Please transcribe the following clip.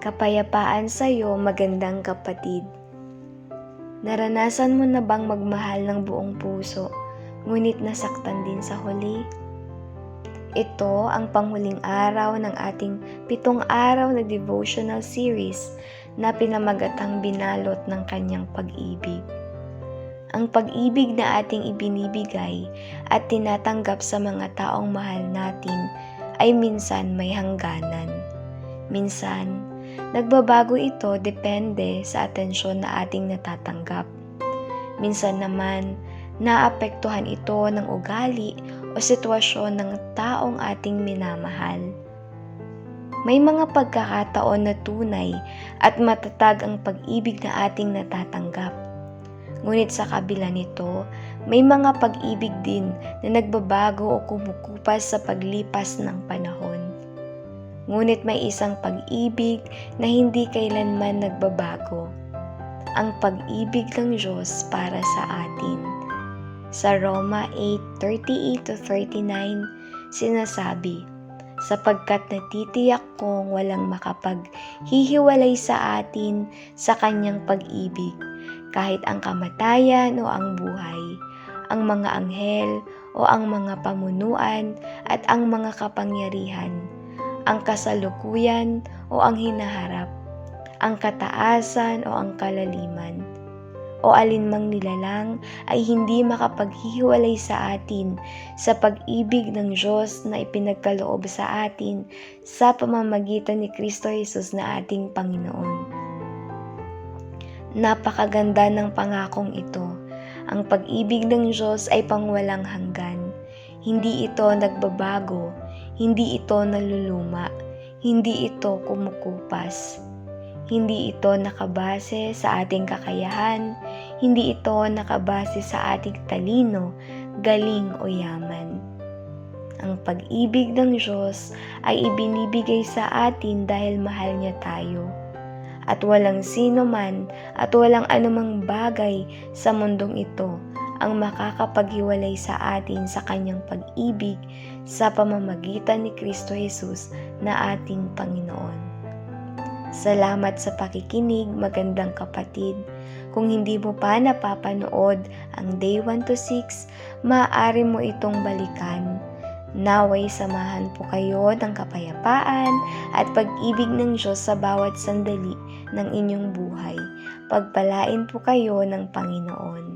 Kapayapaan sa'yo, magandang kapatid. Naranasan mo na bang magmahal ng buong puso, ngunit nasaktan din sa huli? Ito ang panghuling araw ng ating 7 araw na devotional series na pinamagatang binalot ng kanyang pag-ibig. Ang pag-ibig na ating ibinibigay at tinatanggap sa mga taong mahal natin ay minsan may hangganan. Minsan, nagbabago ito depende sa atensyon na ating natatanggap. Minsan naman, naapektuhan ito ng ugali o sitwasyon ng taong ating minamahal. May mga pagkakataon na tunay at matatag ang pag-ibig na ating natatanggap. Ngunit sa kabila nito, may mga pag-ibig din na nagbabago o kumukupas sa paglipas ng panahon. Ngunit may isang pag-ibig na hindi kailanman nagbabago. Ang pag-ibig ng Diyos para sa atin. Sa Roma 8:38-39, sinasabi, sapagkat natitiyak kong walang makapaghihiwalay sa atin sa kanyang pag-ibig, kahit ang kamatayan o ang buhay, ang mga anghel o ang mga pamunuan at ang mga kapangyarihan, ang kasalukuyan o ang hinaharap, ang kataasan o ang kalaliman, o alinmang nilalang ay hindi makapaghihiwalay sa atin sa pag-ibig ng Diyos na ipinagkaloob sa atin sa pamamagitan ni Kristo Jesus na ating Panginoon. Napakaganda ng pangakong ito. Ang pag-ibig ng Diyos ay pangwalang hanggan. Hindi ito nagbabago, hindi ito naluluma, hindi ito kumukupas. Hindi ito nakabase sa ating kakayahan, hindi ito nakabase sa ating talino, galing o yaman. Ang pag-ibig ng Diyos ay ibinibigay sa atin dahil mahal niya tayo. At walang sino man at walang anumang bagay sa mundong ito ang makakapaghiwalay sa atin sa kanyang pag-ibig sa pamamagitan ni Kristo Jesus na ating Panginoon. Salamat sa pakikinig, magandang kapatid. Kung hindi mo pa napapanood ang Day 1 to 6, maaari mo itong balikan. Naway samahan po kayo ng kapayapaan at pag-ibig ng Diyos sa bawat sandali ng inyong buhay. Pagpalain po kayo ng Panginoon.